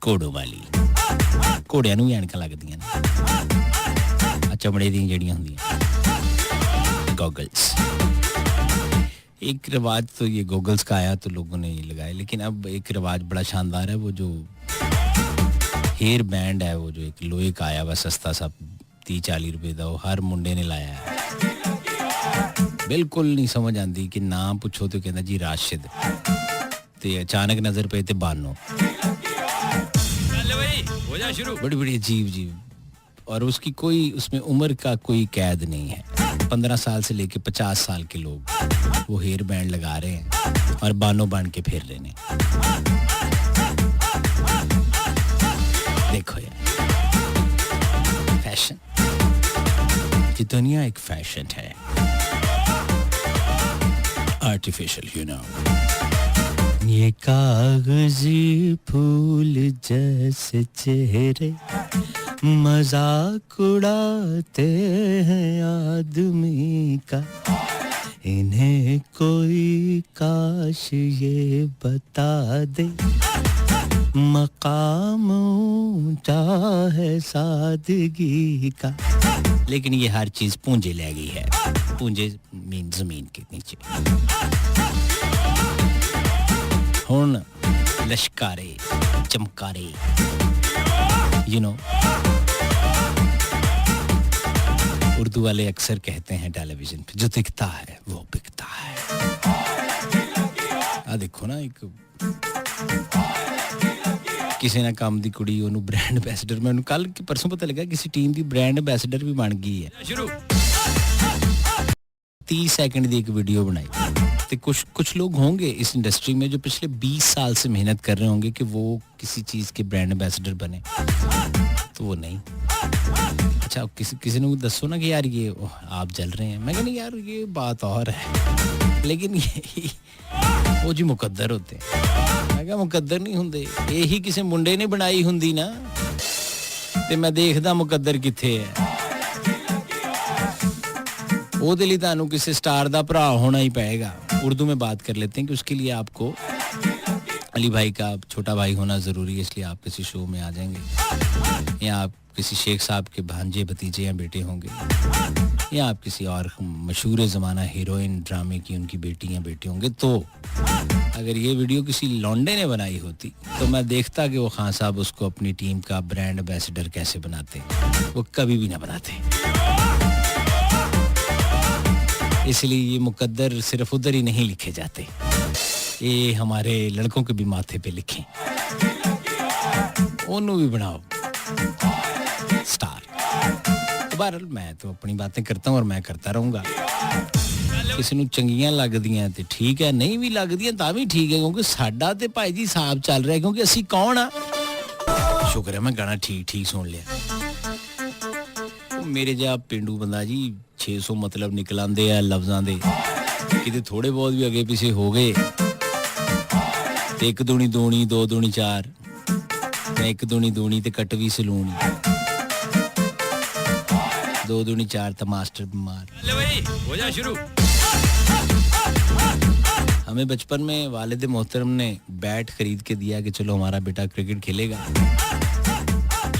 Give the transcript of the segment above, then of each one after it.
ਘੋੜੋ ਵਾਲੀ ਘੋੜਿਆਂ ਨੂੰ ਵੀ ਐਨਕਾਂ ਲੱਗਦੀਆਂ ਨੇ ਚਮੜੇ ਦੀਆਂ ਜਿਹੜੀਆਂ ਹੁੰਦੀਆਂ गॉगल्स। एक रिवाज तो ये गॉगल्स का आया तो लोगों ने ये लगाए, लेकिन अब एक रिवाज बड़ा शानदार है, वो जो हेयर बैंड है, वो जो एक लोहे का आया हुआ सस्ता सा 30-40 रुपए का, वो हर मुंडे ने लाया है। बिल्कुल नहीं समझ आती कि नाम पूछो तो कहना जी राशिद, ते अचानक नजर पे ते बानो, बड़ी बड़ी अजीब अजीब, और उसकी कोई उसमें उम्र का कोई कैद नहीं है। 15 साल से लेके 50 साल के लोग वो हेयर बैंड लगा रहे हैं और बानो बांध के फिर रहे हैं। देखो यार, फैशन, ये दुनिया एक फैशन है, आर्टिफिशियल, यू नो। ये कागजी फूल जैसे चेहरे मजाक उड़ाते हैं आदमी का, इन्हें कोई काश ये बता दे मकाम ऊंचा है सादगी का। लेकिन ये हर चीज पूंजे ले गई है, पूंजे मीन जमीन के नीचे। हुन लश्कारे चमकारे, यू नो, उर्दू वाले अक्सर कहते हैं टेलीविजन पे, जो दिखता है वो बिकता है। आ देखो ना, एक किसी ना काम दी कुड़ी ओनू ब्रांड एंबेसडर, मैं कल की परसों पता लगा किसी टीम की ब्रांड एंबेसडर भी बन गई है। 30 सेकंड की एक वीडियो बनाई, तो कुछ लोग होंगे इस इंडस्ट्री में जो पिछले 20 साल से मेहनत कर रहे होंगे कि वो किसी चीज के ब्रांड एंबेसडर बने, तो वो नहीं। अच्छा, किसी ने दसो ना कि यार ये आप जल रहे हैं, मैं कहना यार ये बात और है, लेकिन ये वो जी मुकद्दर होते हैं। मैं कहा मुकद्दर नहीं होंगे, यही किसी मुंडे ने बनाई होंगी ना, ते मैं देखदा मुकद्दर किथे है। वो दिली तानू किसी स्टार दा भरा होना ही पड़ेगा। उर्दू में बात कर लेते हैं कि उसके लिए आपको अली भाई का छोटा भाई होना ज़रूरी है, इसलिए आप किसी शो में आ जाएंगे, या आप किसी शेख साहब के भांजे भतीजे या बेटे होंगे, या आप किसी और मशहूर ज़माना हीरोइन ड्रामे की उनकी बेटी या बेटे होंगे। तो अगर ये वीडियो किसी लौंडे ने बनाई होती तो मैं देखता कि वो खान साहब उसको अपनी टीम का ब्रांड एम्बेसडर कैसे बनाते, वो कभी भी ना बनाते। इसलिए ये मुकद्दर सिर्फ उधर ही नहीं लिखे जाते, ये हमारे लड़कों के भी माथे पे लिखें, ओनू भी बनाओ स्टार। तो बहरहाल मैं तो अपनी बातें करता हूँ और मैं करता रहूँगा। किसी नूं चंगियां लगदियां ते ठीक है, नहीं भी लगदियां तां भी ठीक है, क्योंकि साडा ते भाई जी साहब चल रहा है, क्योंकि असी कौन आ। शुक्र है मैं गाना ठीक सुन लिया। मेरे जिहा पिंडू बंदा जी 600 मतलब निकल आंदे आ लफ्जां दे, किते थोड़े बहुत भी अगे पीछे हो गए, 1 दूनी 2 दूनी 4, 1 दूनी ते कटवी सलून, 2 दूनी 4 तो मास्टर बीमार। हो जा शुरू। हमें बचपन में वालिद मोहतरम ने बैट खरीद के दिया कि चलो हमारा बेटा क्रिकेट खेलेगा।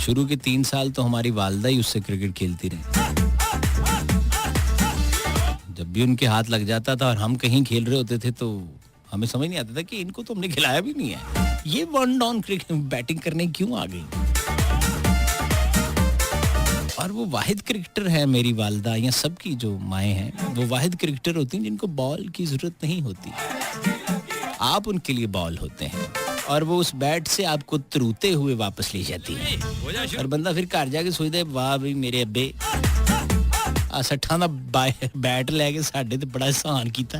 शुरू के 3 साल तो हमारी वालदा ही उससे क्रिकेट खेलती रही। जब भी उनके हाथ लग जाता था और हम कहीं खेल रहे होते थे तो हमें समझ नहीं आता था कि इनको तो हमने खिलाया भी नहीं है, ये वन डाउन क्रिकेट बैटिंग करने क्यों आ गई। और वो वाहिद क्रिकेटर है मेरी वालदा या सबकी जो माएँ हैं, वो वाहिद क्रिकेटर होती हैं जिनको बॉल की जरूरत नहीं होती, आप उनके लिए बॉल होते हैं, और वो उस बैट से आपको तरूते हुए वापस ले जाती है। और बंदा फिर घर जाके सोचता है वाह भाई मेरे अब्बे 60 ਦਾ बैट लैके साढ़े तो बड़ा एहसान किया।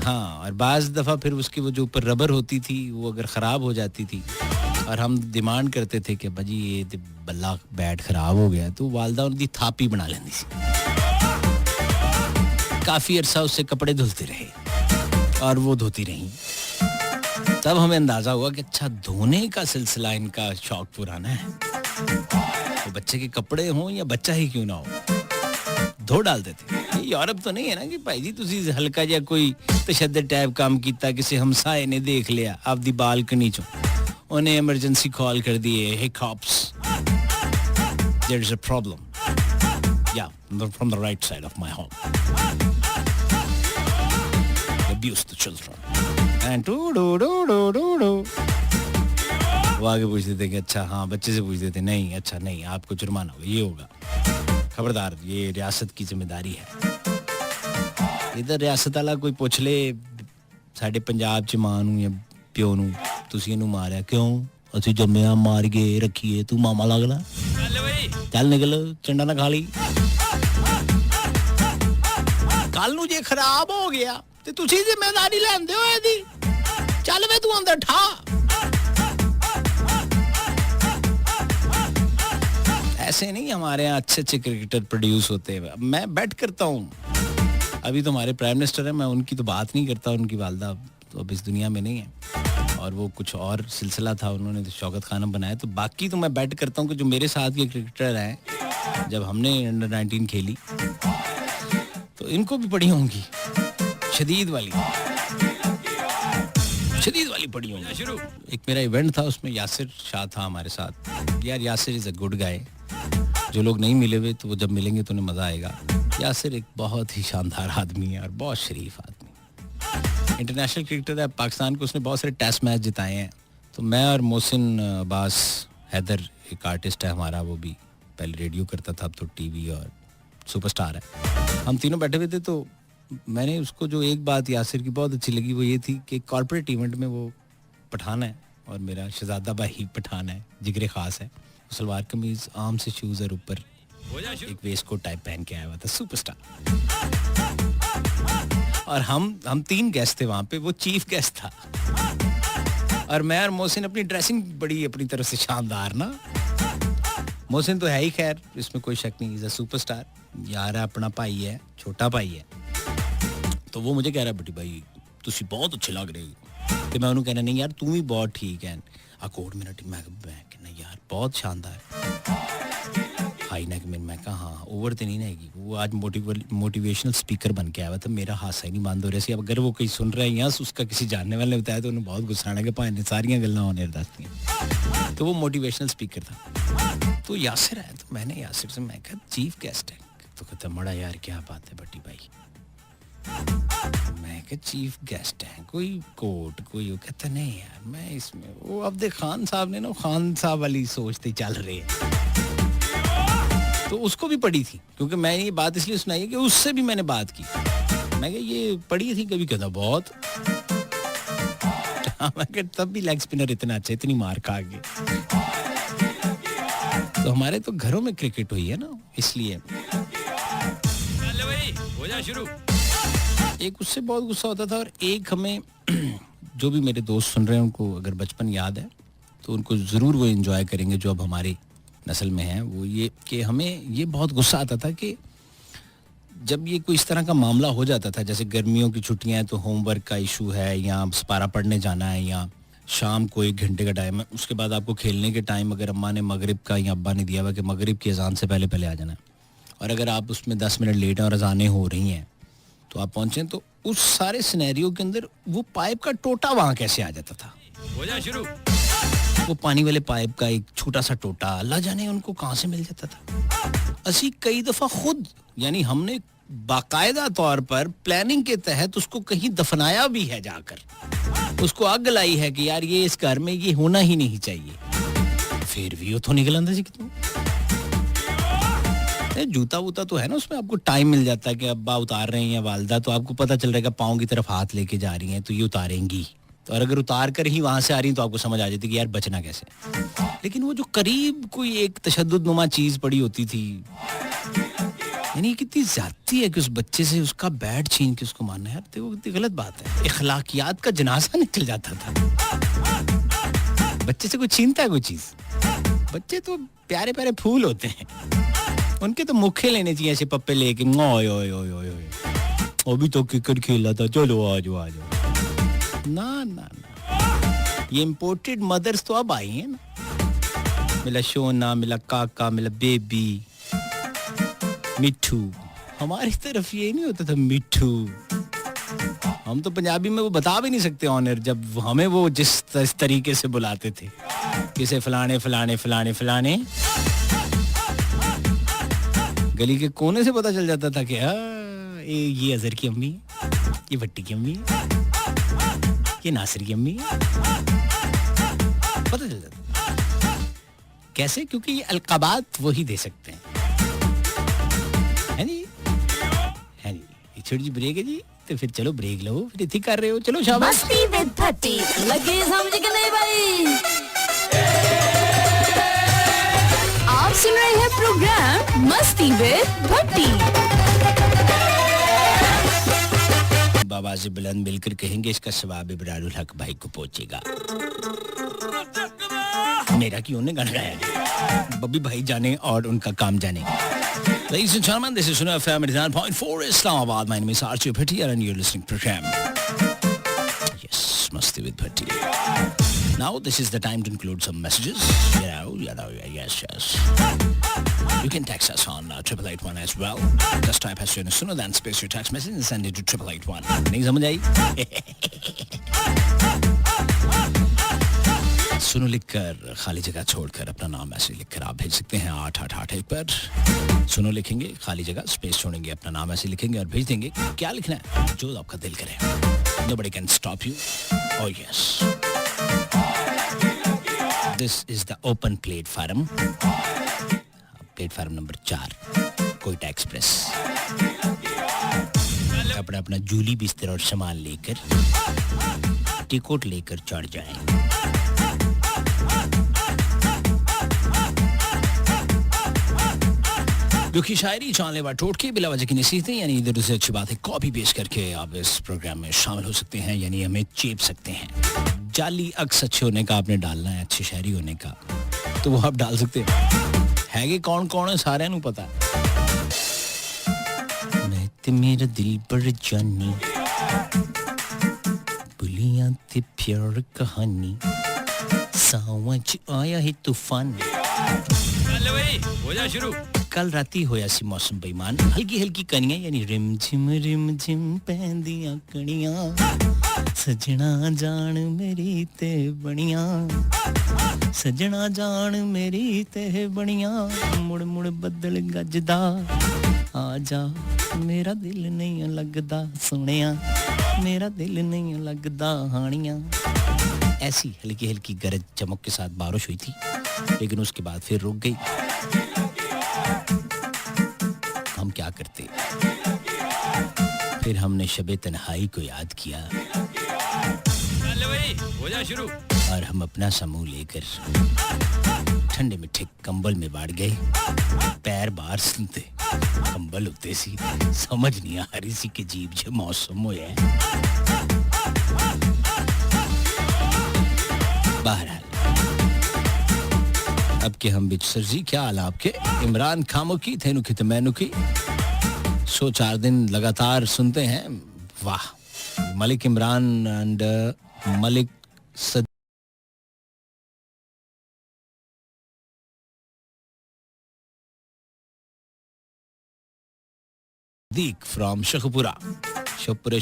हाँ, और बाज़ दफ़ा फिर उसकी वो जो ऊपर रबर होती थी वो अगर ख़राब हो जाती थी और हम डिमांड करते थे कि भाजी ये बल्ला बैट ख़राब हो गया, तो वालदा उनकी थापी बना लेंदी सी। काफ़ी अरसा उससे कपड़े धुलते रहे और वो धोती रही। तब हमें अंदाज़ा हुआ कि अच्छा धोने का सिलसिला इनका शौक पुराना है। तो बच्चे के कपड़े हों या बच्चा ही क्यों ना हो, धो डालते थे। ये यूरोप तो नहीं है ना कि भाई जी तुसी हल्का जिहा कोई तशद्दद टाइप काम कीता, किसी हमसाए ने देख लिया आपदी बालकनी चों, उन्हें इमरजेंसी कॉल कर दिए, hey cops there is a problem, या from the right side of my home, abuse the children and do वो आगे पूछते थे कि अच्छा हाँ, बच्चे से पूछते थे नहीं, अच्छा नहीं, आपको जुर्माना होगा, ये होगा, खबरदार, ये रियासत की जिम्मेदारी है। इधर रियासत वाला कोई पूछ ले साडे पंजाब च मां नूं या प्यो नूं तुसीं इहनूं मारिया क्यों, ਅਸੀਂ ਜੰਮਿਆ ਮਾਰ ਕੇ ਰੱਖੀਏ, ਤੂੰ ਮਾਮਾ ਲੱਗਦਾ, ਚੱਲ ਨਿਕਲ ਚੰਡਾ ਨਾ ਖਾ ਲਈ। ਕੱਲ ਨੂੰ ਜੇ ਖਰਾਬ ਹੋ ਗਿਆ ਤੇ ਤੁਸੀਂ ਜ਼ਿੰਮੇਵਾਰੀ ਲੈਂਦੇ ਹੋ ਇਹਦੀ, ਚੱਲ ਵੇ ਤੂੰ ਅੰਦਰ ਠਾ। ऐसे नहीं हमारे यहाँ अच्छे अच्छे क्रिकेटर प्रोड्यूस होते हैं। मैं बैट करता हूँ, अभी तो हमारे प्राइम मिनिस्टर हैं, मैं उनकी तो बात नहीं करता, उनकी वालदा तो अब इस दुनिया में नहीं है और वो कुछ और सिलसिला था, उन्होंने तो शौकत खानम बनाया। तो बाकी तो मैं बैट करता हूँ कि जो मेरे साथ के क्रिकेटर हैं, जब हमने अंडर 19 खेली तो इनको भी पड़ी होंगी शदीद वाली पड़ी होंगी। एक मेरा इवेंट था, उसमें यासिर शाह था हमारे साथ। यार Yasir is a good guy, जो लोग नहीं मिले हुए तो वो जब मिलेंगे तो उन्हें मज़ा आएगा। यासिर एक बहुत ही शानदार आदमी है और बहुत शरीफ आदमी, इंटरनेशनल क्रिकेटर है, पाकिस्तान को उसने बहुत सारे टेस्ट मैच जिताए हैं। तो मैं और मोहसिन अब्बास हैदर, एक आर्टिस्ट है हमारा, वो भी पहले रेडियो करता था, अब तो टीवी और सुपरस्टार है। हम तीनों बैठे हुए थे, तो मैंने उसको जो एक बात यासिर की बहुत अच्छी लगी वो ये थी कि कॉर्पोरेट इवेंट में वो पठान है और मेरा शहजादा भाई पठान है, जिगरे खास है, सलवार कमीज, आर्म से शूज और ऊपर एक वेस्ट कोट टाइप पहन के आया हुआ था, सुपरस्टार। और हम तीन गेस्ट थे वहां पे, वो चीफ गेस्ट था और मैं और मोहसिन अपनी ड्रेसिंग बड़ी अपनी तरफ से शानदार ना। मोहसिन तो है ही, खैर इसमें कोई शक नहीं, इज अ सुपरस्टार, यार अपना भाई है, छोटा भाई है। तो वो मुझे कह रहा है बेटी भाई तुसी बहुत अच्छे लग रहे हो, तो मैं उन्होंने कहना नहीं यार तू भी बहुत ठीक है, अकोड मिनट मैं कहना यार बहुत शानदार हाई नेक में। मैं कहा हाँ ओवर तो नहीं रहेगी। वो आज मोटिवेशनल स्पीकर बन के आया हुआ था, मेरा हादसा ही नहीं बंद हो रहा सी। अब अगर वो कोई सुन रहा है यहाँ उसका किसी जानने वाले ने बताया तो उन्हें बहुत गुस्सा आना कि भाई ने सारियाँ गल्लां होने दसदियां। तो वो मोटिवेशनल स्पीकर था। तो यासिर है, तो मैंने यासिर से मैं कहा चीफ गेस्ट है, तो कहता मड़ा यार क्या बात है बट्टी भाई। मैं कहा चीफ गेस्ट है, कोई कोट कोई, वो कहता नहीं यार मैं इसमें, वो अब्दे खान साहब ने ना खान साहब वाली सोचते चल रहे हैं। तो उसको भी पड़ी थी, क्योंकि मैं ये बात इसलिए सुनाई है कि उससे भी मैंने बात की। मैं कहा ये पड़ी थी कभी, कहता बहुत। मैं कहा तब भी लेग स्पिनर इतना अच्छा, इतनी मार खा गए। तो हमारे तो घरों में क्रिकेट हुई है ना, इसलिए हो जा शुरू। एक उससे बहुत गुस्सा होता था और एक हमें जो भी मेरे दोस्त सुन रहे हैं उनको अगर बचपन याद है तो उनको ज़रूर वो एंजॉय करेंगे जो अब हमारी नस्ल में है। वो ये कि हमें ये बहुत गुस्सा आता था कि जब ये कोई इस तरह का मामला हो जाता था, जैसे गर्मियों की छुट्टियां हैं तो होमवर्क का इशू है या सपारा पढ़ने जाना है या शाम को 1 घंटे का टाइम है, उसके बाद आपको खेलने के टाइम अगर अम्मा ने मगरिब का या अब्बा ने दिया हुआ कि मगरिब की अजान से पहले पहले आ जाना है, और अगर आप उसमें 10 मिनट लेट हैं और अजानें हो रही हैं तो आप पहुंचे, तो उस सारे सिनेरियो के अंदर वो पाइप का टोटा वहां कैसे आ जाता था। हो जा शुरू। वो पानी वाले पाइप का एक छोटा सा टोटा अल्लाह जाने उनको कहां से मिल जाता था। असी कई दफा खुद यानी हमने बाकायदा तौर पर प्लानिंग के तहत उसको कहीं दफनाया भी है, जाकर उसको आग लाई है कि यार ये इस घर में ये होना ही नहीं चाहिए, फिर भी वो तो निकल आंदा सी कितों। जूता वूता तो है ना, उसमें आपको टाइम मिल जाता है कि अब्बा उतार रहे हैं या वालदा, तो आपको पता चल रहा है कि पाँव की तरफ हाथ लेके जा रही हैं तो ये उतारेंगी, तो और अगर उतार कर ही वहां से आ रही तो आपको समझ आ जाती कि यार बचना कैसे। लेकिन वो जो करीब कोई एक तशद्दुदनुमा चीज पड़ी होती थी, यानी कितनी ज्यादती है कि उस बच्चे से उसका बैट छीन के उसको मारना, यार देखो कितनी गलत बात है। इखलाकियात का जनाजा निकल जाता था। बच्चे से कोई छीनता है कोई चीज? बच्चे तो प्यारे प्यारे फूल होते हैं, उनके तो मुखे लेने चाहिए ऐसे पप्पे लेके, ओए ओए ओए ओए अभी तो क्रिकेट खेला था, चलो आ जाओ आ जाओ। ना ना ना, ये इम्पोर्टेड मदर्स तो अब आई हैं ना, मिला शोना, मिला काका, मिला बेबी, मिठू, हमारी तरफ ये नहीं होता था मिठू। हम तो पंजाबी में वो बता भी नहीं सकते ऑनर, जब हमें वो जिस तरीके से बुलाते थे, किसे फलाने फलाने फलाने फलाने, गली के कोने से पता चल जाता था कि ये अजहर की अम्मी है, ये भट्टी की अम्मी है, ये नासिर की अम्मी है, पता चल जाता। कैसे? क्योंकि ये अलकाबात वही दे सकते हैं, है नी? है नी? एक छोटी सी ब्रेक है जी, तो फिर चलो ब्रेक लो, फिर इतनी कर रहे हो, चलो शाबाश। मस्ती विद भट्टी, लगे समझ के नहीं भाई। आप सुन रहे हैं प्रोग्राम मस्ती विद भट्टी। बाबा से बुलंद मिलकर कहेंगे इसका सवाब इब्रारुल हक भाई को पहुंचेगा। मेरा क्यों ने गाना गाया, बब्बी भाई जाने और उनका काम जाने। Ladies and gentlemen, this is Suno FM 89.4 Islamabad. My name is Archie Bhatti and you're listening to the program. Yes, Masti with Bhatti. Now this is the time to include some messages. Yes. You can text us on 8881 as well. Just type as soon as Suno, then space your text message and send it to 8881. नहीं समझ आई? सुनो लिखकर खाली जगह छोड़कर अपना नाम ऐसे लिखकर आप भेज सकते हैं 8881 पर। सुनो लिखेंगे, खाली जगह स्पेस छोड़ेंगे, अपना नाम ऐसे लिखेंगे और भेज देंगे। क्या लिखना है? जो आपका दिल करे। Nobody can stop you. Oh yes. This is the open platform. Platform number 4 Quetta express. अपना जूली बिस्तर और सामान लेकर टिकट लेकर चढ़ जाएं। दुखी शायरी, जानलेवा टोटके, बिला वजह की नसीहतें, यानी इधर उधर अच्छी बातें कॉपी पेश करके आप इस प्रोग्राम में शामिल हो सकते हैं, यानी हमें चेप सकते हैं। जाली अक्स अच्छे होने का आपने डालना है, अच्छी शायरी होने का, तो वो आप डाल सकते हैं कि कौन कौन है सारे नू पता। मैं ते मेरा दिल पर जानी, बुलियां ते प्यार कहानी, सावन च आया है तूफान। चल भाई हो जा शुरू। कल राती होया सी मौसम बेईमान, हल्की हल्की कनियां, यानी रिम झिम पैंदियां कणियां, सजना जान मेरी ते बनियां, सजना जान मेरी ते बनियां, मुड़ मुड़ बदल गजदा, आजा मेरा दिल नहीं लगदा सोनिया, मेरा दिल नहीं लगदा हानियां। ऐसी हल्की हल्की गरज चमक के साथ बारिश हुई थी, लेकिन उसके बाद फिर रुक गई। हम क्या करते, फिर हमने शबे तन्हाई को याद किया हो जा शुरू, और हम अपना समूह लेकर ठंडे मिठे कंबल में बाढ़ गए। पैर बाहर सुनते कंबल होते सी, समझ नहीं आ रही सी कि जीव जो मौसम होया है। बहरहाल अब के हम बिच सरजी, क्या हाल आपके? इमरान खामो की थे नुकी तो मैनू की 104 दिन लगातार सुनते हैं। वाह, मलिक इमरान एंड मलिक सदीक फ्रॉम शेखपुरा, शुप्रे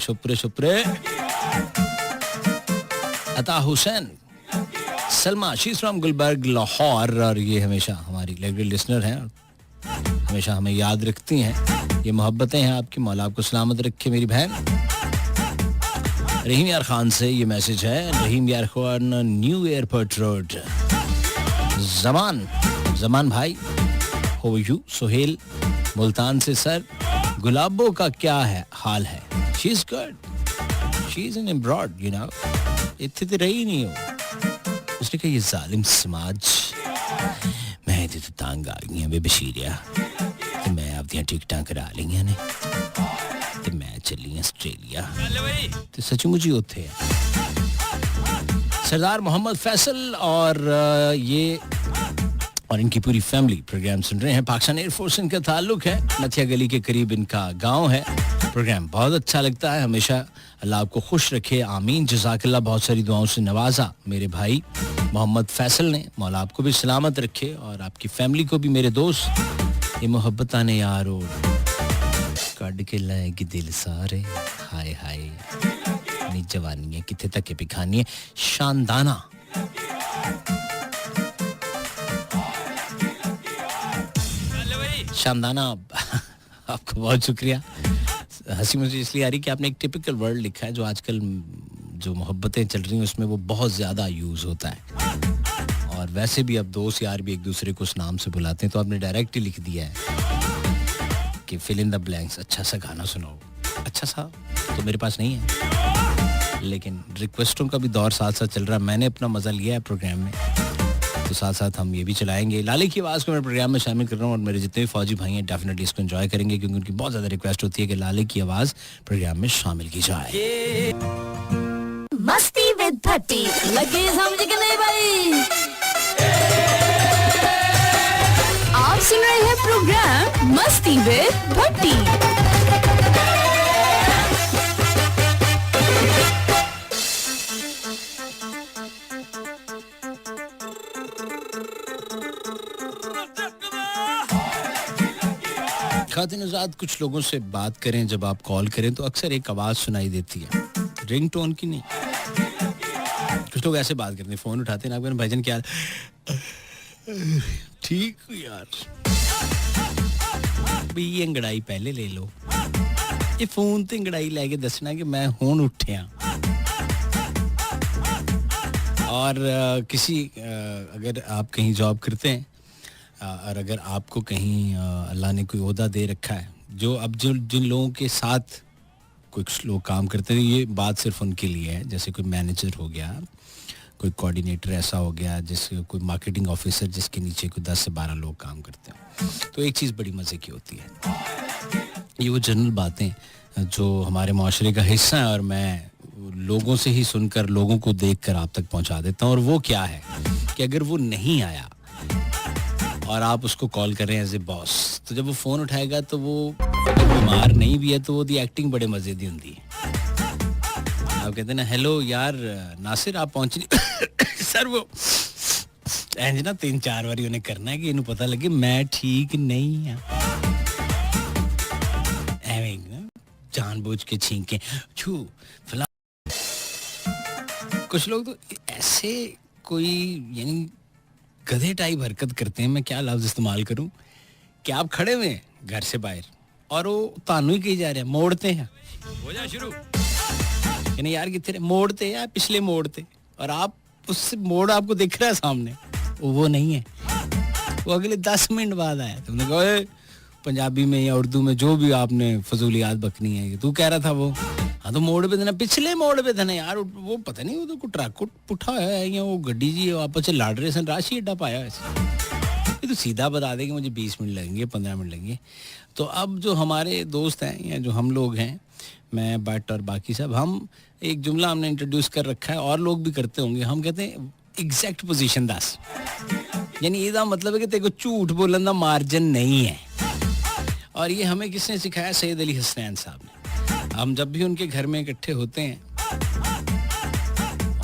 अता हुसैन, सलमा शी फ्रॉम गुलबर्ग लाहौर, और ये हमेशा हमारी रेगुलर लिसनर हैं, हमेशा हमें याद रखती हैं। ये मोहब्बतें हैं आपकी, मौला आपको सलामत रखे मेरी बहन। रहीम यार खान से ये मैसेज है, रहीम यार Khan, new airport road, Zaman भाई, हो यू? सोहेल मुल्तान से, सर गुलाबों का क्या है हाल है? She is good, she is in abroad, you know, इतनी तो रही नहीं हो। उसने कहा ये जालिम समाज, मैं तो तंग आ गई बेबशीरिया, तो मैं आप दियां टिकटां करा लियां ने, तो मैं चली ऑस्ट्रेलिया, तो सचमुच ही उत्थे है। सरदार मोहम्मद फैसल और ये और इनकी पूरी फैमिली प्रोग्राम सुन रहे हैं। पाकिस्तान एयरफोर्स इनका ताल्लुक है, नथिया गली के करीब इनका गांव है। प्रोग्राम बहुत अच्छा लगता है, हमेशा अल्लाह आपको खुश रखे, आमीन, जज़ाकल्लाह। बहुत सारी दुआओं से नवाजा मेरे भाई मोहम्मद फैसल ने, मौला आपको भी सलामत रखे और आपकी फैमिली को भी। मेरे दोस्त ये मोहब्बत ने यार, और ਕੱਢ ਕੇ ਲਾਏਗੀ ਦਿਲ ਸਾਰੇ ਹਾਏ ਹਾਏ ਨੀ ਜਵਾਨੀ ਹੈ ਕਿੱਥੇ ਤੱਕ ਪਿਖਾਨੀ ਹੈ शानदाना शानदाना आपका बहुत शुक्रिया हंसी मुझे इसलिए आ रही कि आपने एक टिपिकल वर्ड लिखा है जो आजकल जो मोहब्बतें चल रही हैं उसमें वो बहुत ज़्यादा यूज़ होता है और वैसे भी अब दोस्त यार भी एक दूसरे को उस नाम से बुलाते हैं तो आपने डायरेक्ट ही लिख दिया है कि फिल इन द ब्लैंक्स अच्छा सा गाना सुनाओ अच्छा सा तो मेरे पास नहीं है लेकिन रिक्वेस्टों का भी दौर साथ साथ चल रहा है मैंने अपना मज़ा लिया है प्रोग्राम में तो साथ साथ हम ये भी चलाएंगे लाले की आवाज़ को मैं प्रोग्राम में शामिल कर रहा हूँ और मेरे जितने भी फौजी भाई हैं डेफिनेटली इसको एंजॉय करेंगे क्योंकि उनकी बहुत ज़्यादा रिक्वेस्ट होती है कि लाले की आवाज़ प्रोग्राम में शामिल की जाए मस्ती विद भट्टी लगे समझ के नहीं भाई आप सुन रहे हैं प्रोग्राम मस्ती विद भट्टी खातिन-ए-ज़ात कुछ लोगों से बात करें जब आप कॉल करें तो अक्सर एक आवाज़ सुनाई देती है रिंगटोन की नहीं कुछ लोग ऐसे बात करते हैं फ़ोन उठाते हैं ना भाईजान क्या ठीक यार भी ये अंगड़ाई पहले ले लो ये फ़ोन ते अंगड़ाई लेके दसना कि मैं हुण उठिया और किसी अगर आप कहीं जॉब करते हैं और अगर आपको कहीं अल्लाह ने कोई ओहदा दे रखा है जो अब जो जिन लोगों के साथ कुछ लोग काम करते हैं ये बात सिर्फ उनके लिए है जैसे कोई मैनेजर हो गया कोई कोऑर्डिनेटर ऐसा हो गया जिसके कोई मार्केटिंग ऑफिसर जिसके नीचे कोई 10 से 12 लोग काम करते हैं तो एक चीज़ बड़ी मज़े की होती है ये वो जनरल बातें जो हमारे माशरे का हिस्सा है और मैं लोगों से ही सुनकर लोगों को देखकर आप तक पहुंचा देता हूं और वो क्या है कि अगर वो नहीं आया और आप उसको कॉल कर रहे हैं एज ए बॉस तो जब वो फ़ोन उठाएगा तो वो अगर बीमार नहीं भी है तो वो दी एक्टिंग बड़े मज़े दी होती है आप कहते हैं ना हेलो यार नासिर आप पहुंच नहीं सर वो इंज ना 3-4 बारी उन्हें करना है कि इन्हें पता लगे मैं ठीक नहीं हाँ एवें जानबूझ के छींके छू फिलहाल कुछ लोग तो ऐसे कोई यानी गधे टाइप हरकत करते हैं मैं क्या लफ्ज़ इस्तेमाल करूं कि आप खड़े हुए हैं घर से बाहर और वो तानू ही कही जा रहे हैं मोड़ते हैं हो जा शुरू यानी यार कितने मोड़ते या पिछले मोड़ते और आप उससे मोड़ आपको दिख रहा है सामने वो नहीं है वो अगले 10 मिनट बाद आया तुमने कहा पंजाबी में या उर्दू में जो भी आपने फजूलियात बकनी है तू कह रहा था वो हाँ तो मोड़ पे देना पिछले मोड़ पे देना यार वो पता नहीं वो तो ट्रक पुठा है या वो गड्डी जी आपस में लाड़ रहे सन राशि अड्डा पाया ये तो सीधा बता दे कि मुझे 20 मिनट लगेंगे 15 मिनट लगेंगे तो अब जो हमारे दोस्त हैं या जो हम लोग हैं मैं बट और बाकी सब हम एक जुमला हमने इंट्रोड्यूस कर रखा है और लोग भी करते होंगे हम कहते हैं एग्जैक्ट पोजीशन 10 यानी ये मतलब है कि तेरे को झूठ बोलने का मार्जिन नहीं है और ये हमें किसने सिखाया सैयद अली हसनैन साहब ने हम जब भी उनके घर में इकट्ठे होते हैं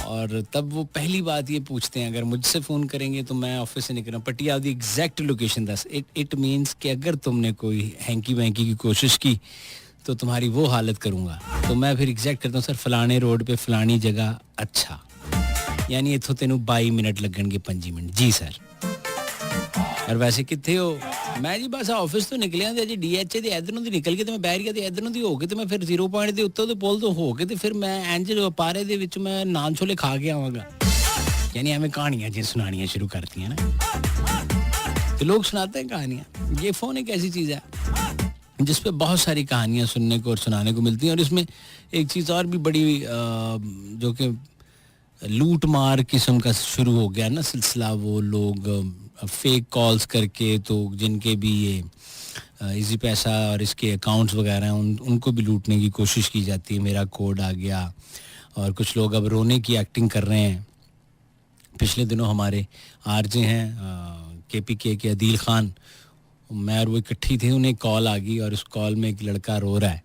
और तब वो पहली बात ये पूछते हैं अगर मुझसे फ़ोन करेंगे तो मैं ऑफिस से निकल रहा हूँ पटिया the exact location 10 it means कि अगर तुमने कोई हैंकी वैंकी की कोशिश की तो तुम्हारी वो हालत करूँगा तो मैं फिर एग्जैक्ट करता हूँ सर फलाने रोड पे फलानी जगह अच्छा यानी इथों तेनू 22 मिनट लगणगे 25 मिनट जी सर और वैसे कितने हो मैं जी बस ऑफिस तो निकलिया ते जी DH ਦੇ ਇਧਰੋਂ ਦੀ ਨਿਕਲ ਕੇ ਤੇ ਮੈਂ ਬੈਰੀਆ ਦੇ ਇਧਰੋਂ ਦੀ ਹੋ ਕੇ ਤੇ ਮੈਂ ਫਿਰ 0 ਪੁਆਇੰਟ ਦੇ ਉੱਤੇ ਉਹਦੇ ਪੁਲ ਤੋਂ ਹੋ ਕੇ ਤੇ ਫਿਰ ਮੈਂ ਇੰਜ ਪਾਰੇ ਦੇ ਵਿੱਚ ਮੈਂ ਨਾਨ ਛੋਲੇ ਖਾ ਕੇ ਆਵਾਂਗਾ यानी हमें कहानियां जी सुनानियां शुरू करती हैं ना तो लोग सुनाते हैं कहानियां ये फ़ोन एक ऐसी चीज़ है जिस पे बहुत सारी कहानियां सुनने को और सुनाने को मिलती हैं और इसमें एक चीज़ और भी बड़ी जो कि लूट मार किस्म का शुरू हो गया ना सिलसिला वो लोग फेक कॉल्स करके तो जिनके भी ये इजी पैसा और इसके अकाउंट्स वगैरह हैं उनको भी लूटने की कोशिश की जाती है मेरा कोड आ गया और कुछ लोग अब रोने की एक्टिंग कर रहे हैं पिछले दिनों हमारे आरजे हैं KPK के अदील खान मैं और वो इकट्ठी थे उन्हें कॉल आ गई और उस कॉल में एक लड़का रो रहा है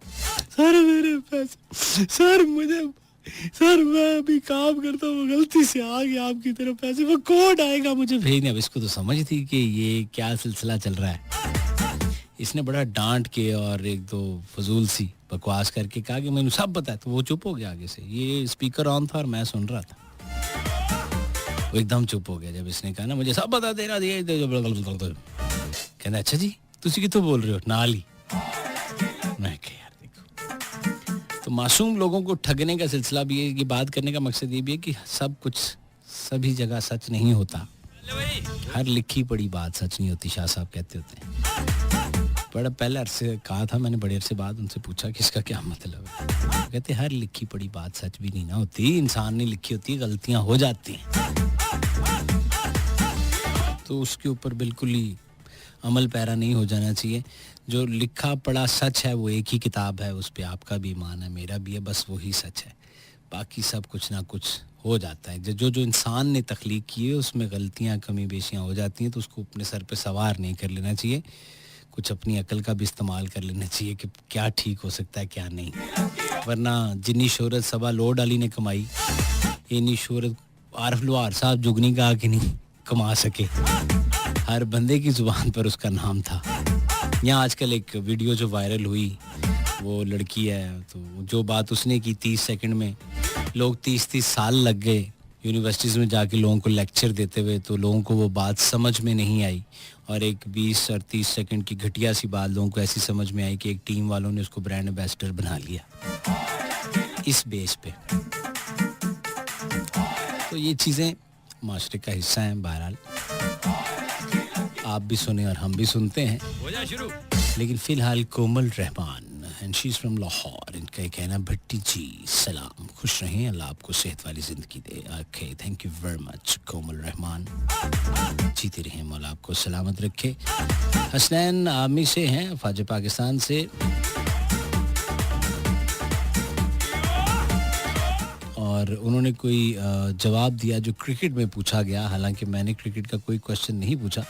सर मेरे पैसे सर मुझे सर मैं अभी काम करता हूँ गलती से आ गया आपकी तरफ पैसे वो कोड आएगा मुझे भेजने अब इसको तो समझ थी कि ये क्या सिलसिला चल रहा है इसने बड़ा डांट के और एक दो फजूल सी बकवास करके कहा कि मैंने सब बताया, तो वो चुप हो गया आगे से। ये स्पीकर ऑन था और मैं सुन रहा था। वो एकदम चुप हो गया जब इसने कहा ना मुझे सब बता देना दिए। कहना अच्छा जी तुसी कितों बोल रहे हो नाल ही। मैं कहा यार देखो, तो मासूम लोगों को ठगने का सिलसिला भी है। ये बात करने का मकसद ये भी है कि सब कुछ सभी जगह सच नहीं होता, हर लिखी पड़ी बात सच नहीं होती। शाह साहब कहते होते हैं। बड़ा पहले अरसे कहा था मैंने, बड़े अरसे बाद उनसे पूछा कि इसका क्या मतलब है। कहते हर लिखी पड़ी बात सच भी नहीं ना होती, इंसान ने लिखी होती है, गलतियां हो जाती हैं, तो उसके ऊपर बिल्कुल ही अमल पैरा नहीं हो जाना चाहिए। जो लिखा पढ़ा सच है वो एक ही किताब है, उस पर आपका भी ईमान है, मेरा भी है, बस वही सच है। बाकी सब कुछ ना कुछ हो जाता है। जो जो इंसान ने तख्लीक की है उसमें गलतियां कमी बेशियां हो जाती हैं, तो उसको अपने सर पे सवार नहीं कर लेना चाहिए। कुछ अपनी अकल का भी इस्तेमाल कर लेना चाहिए कि क्या ठीक हो सकता है क्या नहीं। वरना जिन्नी शोहरत सबा लोड अली ने कमाई, इन्नी शोहरत आरफ लोहार साहब जुगनी का आके नहीं कमा सके। हर बंदे की जुबान पर उसका नाम था। यहाँ आजकल एक वीडियो जो वायरल हुई, वो लड़की है, तो जो बात उसने की 30 सेकंड में लोग 30-30 साल लग गए यूनिवर्सिटीज़ में जाके लोगों को लेक्चर देते हुए, तो लोगों को वो बात समझ में नहीं आई। और एक 20 और 30 सेकंड की घटिया सी बात लोगों को ऐसी समझ में आई कि एक टीम वालों ने उसको ब्रांड एम्बेसडर बना लिया इस बेस पे। तो ये चीज़ें माशरे का हिस्सा हैं। बहरहाल आप भी सुने और हम भी सुनते हैं। हो जा शुरू। लेकिन फिलहाल Komal Rahman and she is from Lahore, इनका ये कहना भट्टी जी सलाम, खुश रहें, अल्लाह आपको सेहत वाली ज़िंदगी दे। Okay thank you very much Komal Rahman, जीते रहें, मौला आपको सलामत रखे। हसनैन आर्मी से हैं, फाजिल पाकिस्तान से, और उन्होंने कोई जवाब दिया जो क्रिकेट में पूछा गया। हालांकि मैंने क्रिकेट का कोई क्वेश्चन नहीं पूछा,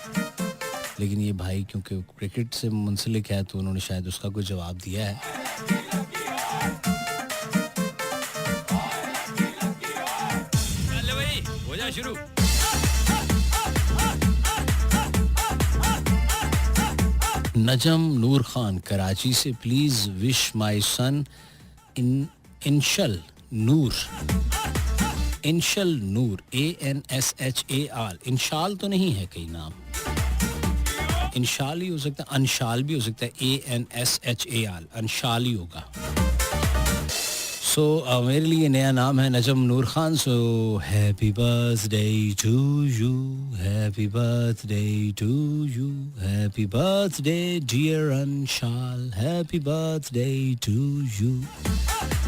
लेकिन ये भाई क्योंकि क्रिकेट से मुंसलिक है तो उन्होंने शायद उसका कोई जवाब दिया है। हो जा शुरू। नजम नूर खान कराची से, please wish my son Inshal Noor, Inshal Noor, ANSHAL। Inshal तो नहीं है कहीं नाम, इंशाल ही हो सकता है, अंशाल भी हो सकता है, ANSHAL, अंशाल ही होगा। सो मेरे लिए नया नाम है Najam Noor Khan. So happy birthday to you, happy birthday to you, happy birthday dear Anshal, happy birthday to you.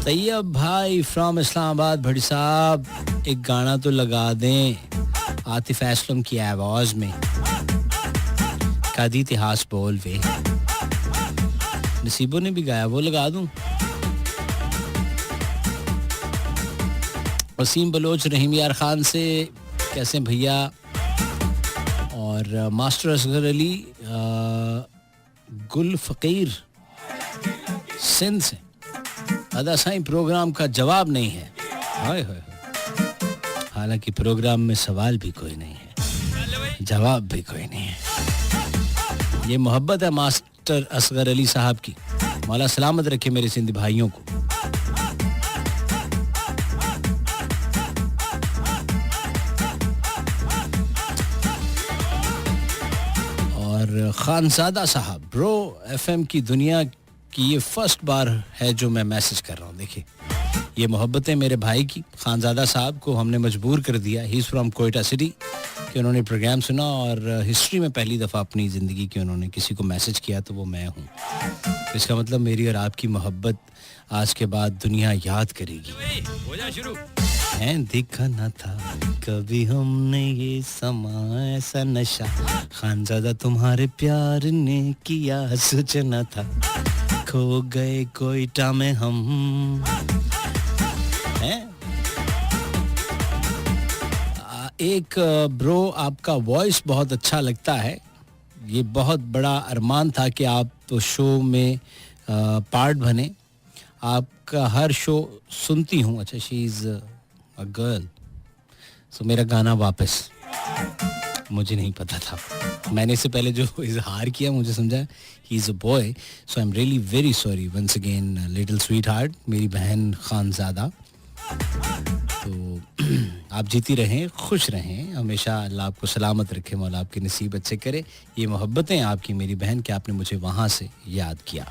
Tayyab भाई फ्रॉम इस्लामाबाद, भड़ी साहब एक गाना तो लगा दें आतिफ असलम की आवाज में, कादी इतिहास बोल वे। नसीबों ने भी गाया, वो लगा दूं। वसीम बलोच रहीम यार खान से, कैसे भैया। और मास्टर असगर अली गुल फकीर सिंध से, अदा साईं प्रोग्राम का जवाब नहीं है। हाय हाय, हालांकि प्रोग्राम में सवाल भी कोई नहीं है, जवाब भी कोई नहीं है। ये मोहब्बत है मास्टर असगर अली साहब की, मौला सलामत रखे मेरे सिंधी भाइयों को। और खानजादा साहब, ब्रो FM की दुनिया की ये फर्स्ट बार है जो मैं मैसेज कर रहा हूँ। देखिए ये मोहब्बत है मेरे भाई की। खानजादा साहब को हमने मजबूर कर दिया, he is from Quetta city, कि उन्होंने प्रोग्राम सुना और हिस्ट्री में पहली दफ़ा अपनी ज़िंदगी की उन्होंने किसी को मैसेज किया, तो वो मैं हूँ। इसका मतलब मेरी और आपकी मोहब्बत आज के बाद दुनिया याद करेगी। हो जा शुरू। हैं देखा न था कभी हमने ये समा ऐसा नशा, खानजादा तुम्हारे प्यार ने किया सोचना था, खो गए कोयटा में हम। हैं एक ब्रो आपका वॉइस बहुत अच्छा लगता है, ये बहुत बड़ा अरमान था कि आप शो में पार्ट बने। आपका हर शो सुनती हूँ। अच्छा शी इज़ अ गर्ल, सो मेरा गाना वापस मुझे नहीं पता था। मैंने इससे पहले जो इजहार किया मुझे समझा ही is a boy, so I am really very sorry once again little sweet heart, मेरी बहन खानज़ादा। तो आप जीती रहें, खुश रहें, हमेशा अल्लाह आपको सलामत रखे, मौला आपके नसीब अच्छे करे। ये मोहब्बतें आपकी मेरी बहन कि आपने मुझे वहाँ से याद किया।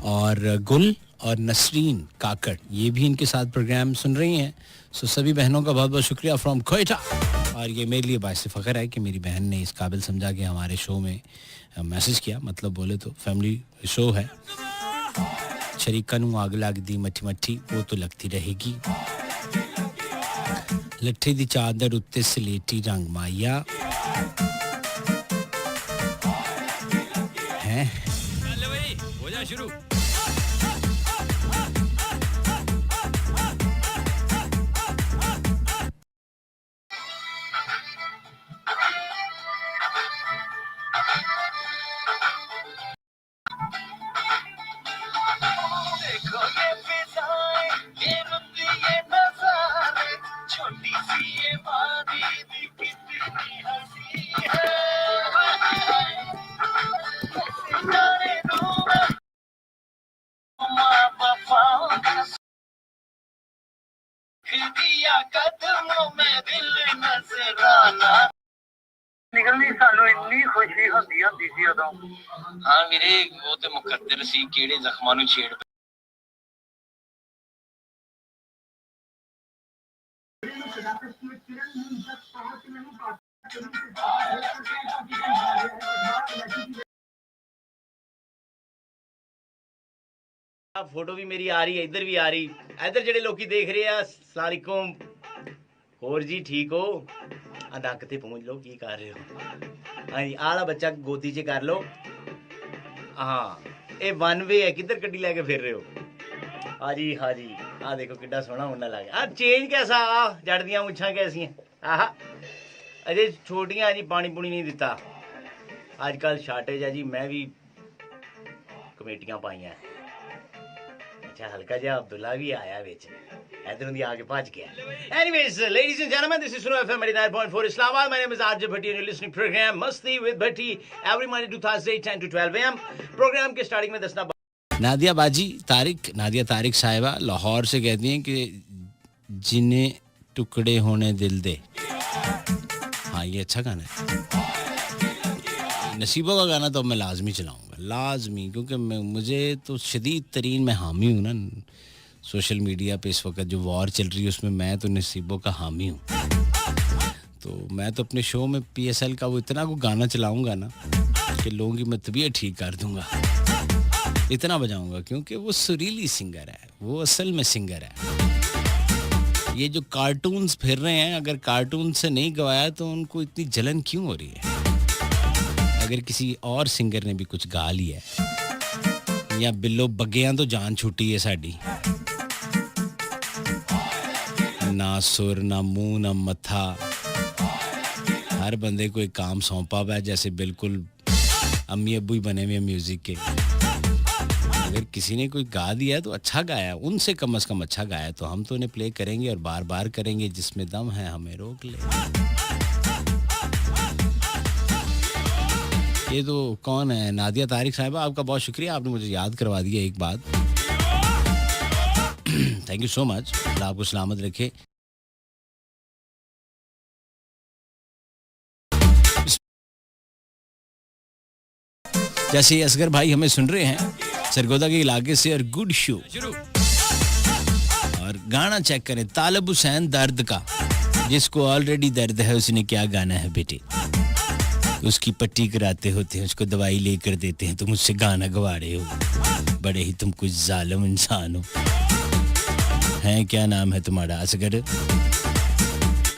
और गुल और नसरीन काकड़ ये भी इनके साथ प्रोग्राम सुन रही हैं। सो सभी बहनों का बहुत बहुत शुक्रिया फ्रॉम कोयटा। और ये मेरे लिए बाइस फ़ख्र है कि मेरी बहन ने इस काबिल समझा कि हमारे शो में मैसेज किया। मतलब बोले तो फैमिली शो है। शरीका नू आग लग दी मठी मठी वो तो लगती रहेगी, लट्ठे दी चादर उत्ते सलेटी रंग माइया है। हो जा शुरू। ਨਿਕਲਣੀ ਸਾਨੂੰ ਇੰਨੀ ਖੁਸ਼ੀ ਹੁੰਦੀ ਸੀ ਉਦੋਂ। ਹਾਂ ਵੀਰੇ ਉਹ ਤੇ ਮੁਕੱਦਰ ਸੀ ਕਿਹੜੇ ਜ਼ਖਮਾਂ ਨੂੰ ਛੇੜ फोटो भी मेरी आ रही है, इधर भी आ रही। इधर जेडे लोग देख रहे हैं अस्सलाम वालेकुम, होर जी ठीक हो? नक ते पहुंच लो, की कर रहे हो? हाँ जी, आला बच्चा गोदी च कर लो। हाँ ये वन वे है, किधर गड्डी लेके फिर रहे हो? हाँ जी हाँ जी, आ देखो किड्डा सोहना मुन्ना लग गया। चेंज कैसा? जड़ दियां मुछां कैसी? आह अजे छोटियां जी, पानी पुनी नहीं दिता। अजकल शार्टेज है जी, मैं भी कमेटियां पाइयां। अच्छा हल्का जिहा अब्दुल्ला भी आया विच, इधर उंदी आके भज गया। Anyways, ladies and gentlemen, this is Suno FM 89.4 Islamabad. My name is Arjun Bhatti and you're listening program Masti with Bhatti every Monday to Thursday 10 to 12 am. Programme के स्टार्टिंग में दसना नादिया बाजी तारिक, नादिया तारिक साहिबा लाहौर से कहती हैं कि जिन्हें टुकड़े होने दिल दे। हाँ ये अच्छा गाना है। नसीबों का गाना तो मैं लाजमी चलाऊंगा, लाजमी, क्योंकि मुझे तो शदीद तरीन मैं हामी हूँ ना। सोशल मीडिया पे इस वक्त जो वॉर चल रही है उसमें मैं तो नसीबों का हामी हूँ। तो मैं तो अपने शो में PSL का वो इतना को गाना चलाऊंगा ना कि लोगों की मैं तबीयत ठीक कर दूंगा, इतना बजाऊंगा, क्योंकि वो सुरीली सिंगर है, वो असल में सिंगर है। ये जो कार्टून्स फिर रहे हैं, अगर कार्टून से नहीं गवाया तो उनको इतनी जलन क्यों हो रही है? अगर किसी और सिंगर ने भी कुछ गा लिया है, या बिल्लो बग्गियां तो जान छुट्टी है साड़ी, ना सुर ना मुंह ना मथा, हर बंदे को एक काम सौंपा हुआ है जैसे बिल्कुल अम्मी अब्बू ही बने हुए म्यूजिक के। अगर किसी ने कोई गा दिया तो अच्छा गाया, उनसे कम से कम अच्छा गाया, तो हम तो उन्हें प्ले करेंगे और बार बार करेंगे। जिसमें दम है हमें रोक ले। ये तो कौन है? नादिया तारिक साहिबा, आपका बहुत शुक्रिया, आपने मुझे याद करवा दिया एक बात। थैंक यू सो मच, अल्लाह आपको सलामत रखे। जैसे असगर भाई हमें सुन रहे हैं सरगोदा के इलाके से, और गुड शो, और गाना चेक करें तालिब हुसैन दर्द का। जिसको ऑलरेडी दर्द है उसने क्या गाना है बेटे, उसकी पट्टी कराते होते हैं, उसको दवाई लेकर देते हैं, तुम मुझसे गाना गवा रहे हो। बड़े ही तुम कुछ जालिम इंसान हो। हैं क्या नाम है तुम्हारा? असगर।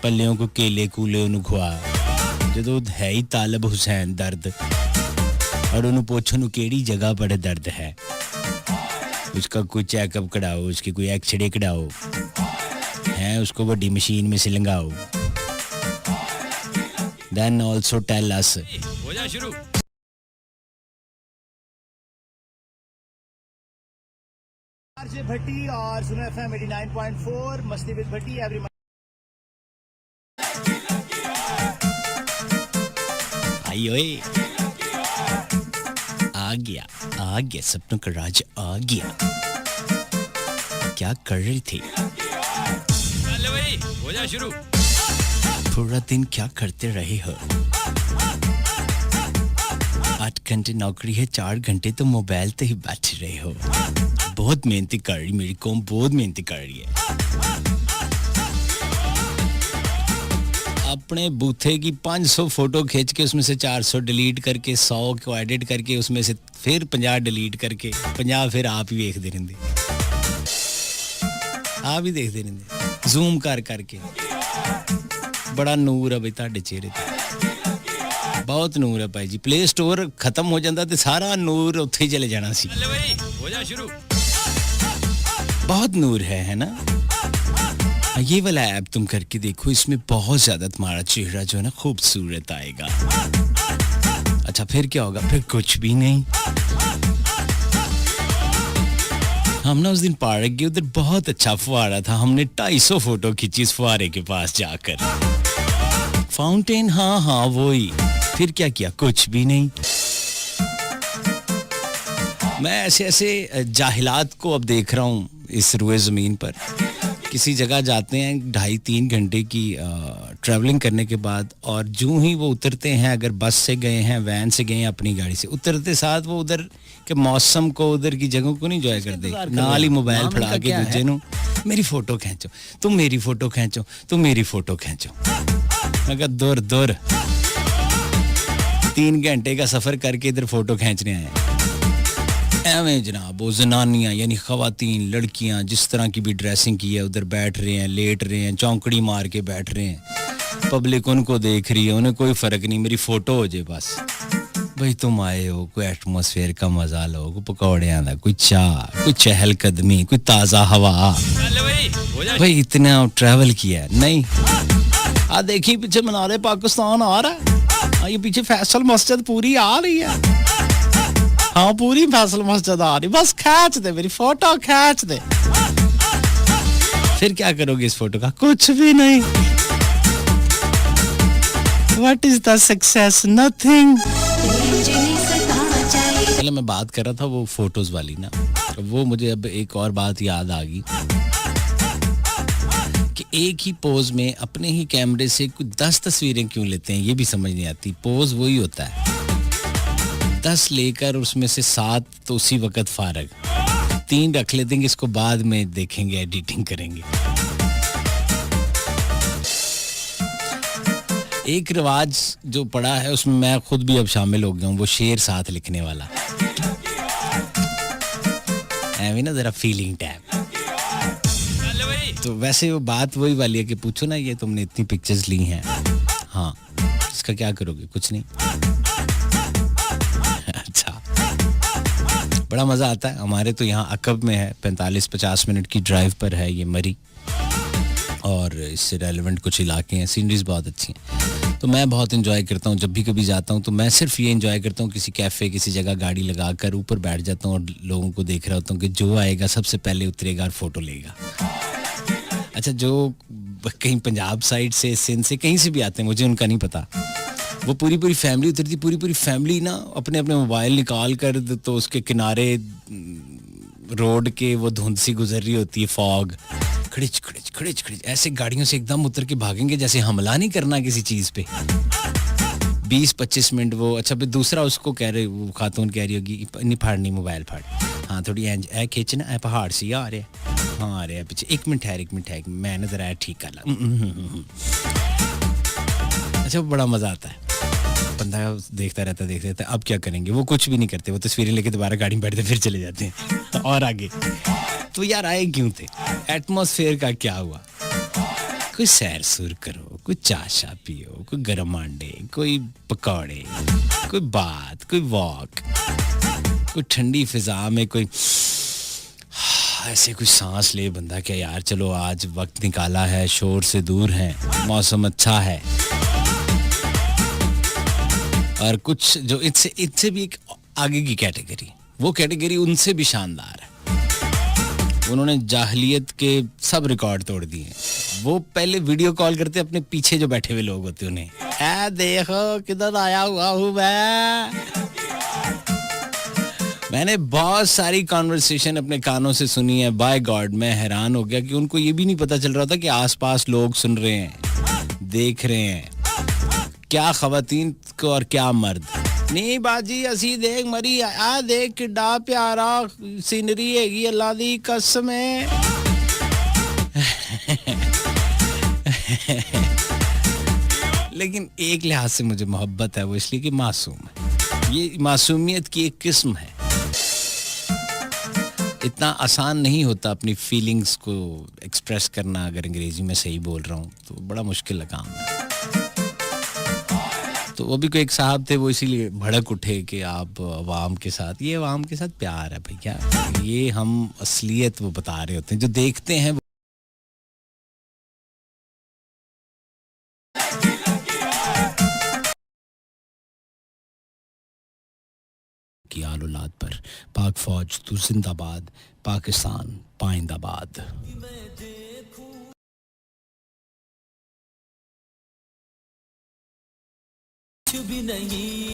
पल्लियों को केले कूले उन्हें खुआ, जो है ही तालिब हुसैन दर्द, और उन्हें पूछो नु केड़ी जगह पर दर्द है, उसका कोई चेकअप कराओ, उसकी कोई एक्सरे कराओ, हैं उसको बड़ी मशीन में से लंगाओ। Then also tell us. हो जा शुरू। आरजे भट्टी और सुनो FM 89.4 मस्ती विद भट्टी एवरी आई ओए, आ गया सपनों का राज आ गया। क्या कर रही थी? चलो भाई हो जा शुरू। पूरा दिन क्या करते रहे हो? 8 घंटे नौकरी है, 4 घंटे तो मोबाइल पे ही बैठे रहे हो। बहुत मेहनती कर रही मेरी कौम, बहुत मेहनती कर रही है। अपने बूथे की 500 फोटो खींच के उसमें से 400 डिलीट करके 100 को एडिट करके उसमें से फिर 50 डिलीट करके 50 फिर आप ही देखते रहंदे, आप ही देखते रहंदे जूम कर करके। बड़ा नूर है भाई ਤੁਹਾਡੇ चेहरे ਤੇ, बहुत नूर है भाई जी। प्ले स्टोर खत्म हो जाता तो सारा नूर उत्थे ही चले जाना सी। चल भाई हो जा शुरू। बहुत नूर है ना? ये वाला ऐप तुम करके देखो, इसमें बहुत ज्यादा तुम्हारा चेहरा जो है ना खूबसूरत आएगा। अच्छा फिर क्या होगा? फिर कुछ भी नहीं। हम ना उस दिन पार्क गए, उधर बहुत अच्छा फुहारा था। हमने 250 फोटो खींची इस फुहारे के पास जाकर। फाउंटेन, हाँ वही। फिर क्या किया? कुछ भी नहीं। मैं ऐसे जाहिलात को अब देख रहा हूँ इस रुए ज़मीन पर। किसी जगह जाते हैं 2.5-3 घंटे की ट्रैवलिंग करने के बाद, और जो ही वो उतरते हैं, अगर बस से गए हैं, वैन से गए हैं, अपनी गाड़ी से, उतरते साथ वो उधर के मौसम को, उधर की जगह को नहीं एंजॉय करते। नाल ही मोबाइल फड़ा के दूजे नु मेरी फोटो खींचो, तुम मेरी फोटो खींचो, तुम मेरी फोटो खींचो। मगर दूर 3 घंटे का सफर करके इधर फोटो खींचने आए। एवं जनाब वो जनानियाँ यानी खवातीन, लड़कियाँ जिस तरह की भी ड्रेसिंग की है, उधर बैठ रहे हैं, लेट रहे हैं, चौंकड़ी मार के बैठ रहे हैं। पब्लिक उनको देख रही है, उन्हें कोई फ़र्क नहीं, मेरी फ़ोटो हो जाए बस। भाई तुम आए हो, कोई एटमॉस्फेयर का मजा लो, कोई पकौड़े आंदा, कोई चाय, कोई चहलकदमी, कोई ताज़ा हवा। भाई इतना ट्रैवल किया है नहीं? आ देखिए पीछे मीनार पाकिस्तान आ रहा है, ये पीछे फैसल मस्जिद पूरी आ रही है। हाँ पूरी फैसल मस्जिद आ रही, बस खींच दे मेरी फोटो, खींच दे। फिर क्या करोगे इस फोटो का? कुछ भी नहीं। What is the success? Nothing. पहले मैं बात कर रहा था वो फोटोज वाली ना, वो मुझे अब एक और बात याद आ गई कि एक ही पोज में अपने ही कैमरे से कुछ 10 तस्वीरें क्यों लेते हैं, ये भी समझ नहीं आती। पोज वही होता है, 10 लेकर उसमें से 7 तो उसी वक्त फारग, 3 रख लेते हैं, इसको बाद में देखेंगे, एडिटिंग करेंगे। एक रिवाज जो पड़ा है उसमें मैं खुद भी अब शामिल हो गया हूँ, वो शेर साथ लिखने वाला। ऐवी ना जरा फीलिंग टैप। तो वैसे वो बात वही वाली है कि पूछो ना, ये तुमने इतनी पिक्चर्स ली हैं, हाँ इसका क्या करोगे? कुछ नहीं। अच्छा बड़ा मज़ा आता है। हमारे तो यहाँ अकब में है, 45-50 मिनट की ड्राइव पर है ये मरी, और इससे रेलेवेंट कुछ इलाके हैं, सीनरीज बहुत अच्छी हैं। तो मैं बहुत एंजॉय करता हूँ, जब भी कभी जाता हूँ तो मैं सिर्फ ये एंजॉय करता हूँ, किसी कैफ़े किसी जगह गाड़ी लगा कर ऊपर बैठ जाता हूँ और लोगों को देख रहा होता हूँ कि जो आएगा सबसे पहले उतरेगा और फ़ोटो लेगा। अच्छा जो कहीं पंजाब साइड से, सिंध से, कहीं से भी आते हैं, मुझे उनका नहीं पता, वो पूरी फैमिली उतरती, पूरी फैमिली ना अपने मोबाइल निकाल कर, तो उसके किनारे रोड के वो धुंध सी गुजर रही होती है, फॉग, खड़िच ऐसे गाड़ियों से एकदम उतर के भागेंगे जैसे हमला नहीं करना किसी चीज़ पे। 20-25 मिनट वो। अच्छा फिर दूसरा उसको कह रहे, वो खातून कह रही होगी, नहीं फाड़नी मोबाइल फाड़, हाँ थोड़ी ऐ खींचना, ऐ पहाड़ से आ रहे, हाँ आ रहे हैं पीछे, 1 मिनट ठहर, मैं नजर आया ठीक कर ला। अच्छा बड़ा मज़ा आता है, बंदा देखता रहता। अब क्या करेंगे? वो कुछ भी नहीं करते, वो तस्वीरें लेके दोबारा गाड़ी में बैठते फिर चले जाते हैं और आगे। तो यार आए क्यों थे? एटमॉस्फेयर का क्या हुआ? कोई सैर सुर करो, कोई चाशा पियो, कोई गरम अंडे, कोई पकौड़े, कोई बात, कोई वॉक, कोई ठंडी फिजा में कोई ऐसे कुछ सांस ले बंदा। क्या यार चलो आज वक्त निकाला है, शोर से दूर है, मौसम अच्छा है, और कुछ जो इससे भी एक आगे की कैटेगरी, वो कैटेगरी उनसे भी शानदार है। उन्होंने जाहलियत के सब रिकॉर्ड तोड़ दिए। वो पहले वीडियो कॉल करते अपने पीछे जो बैठे हुए लोग होते उन्हें, ऐ देखो किधर आया हुआ हूँ मैंने बहुत सारी कॉन्वर्सेशन अपने कानों से सुनी है। बाय गॉड मैं हैरान हो गया कि उनको ये भी नहीं पता चल रहा था कि आसपास लोग सुन रहे हैं, देख रहे हैं, क्या खवातीन को और क्या मर्द। नहीं बाजी असी देख मरी आ देख किड्डा प्यारा सीनरी हैगी अल्लाह दी कसम है। लेकिन एक लिहाज से मुझे मोहब्बत है, वो इसलिए कि मासूम है। ये मासूमियत की एक किस्म है। इतना आसान नहीं होता अपनी फीलिंग्स को एक्सप्रेस करना। अगर अंग्रेजी में सही बोल रहा हूँ तो बड़ा मुश्किल काम है। तो वो भी कोई एक साहब थे, वो इसीलिए भड़क उठे कि आप अवाम के साथ, ये अवाम के साथ प्यार है भैया, ये हम असलियत वो बता रहे होते हैं जो देखते हैं। की आल औलाद पर पाक फौज तू जिंदाबाद, पाकिस्तान पाइंदाबाद। भी नहीं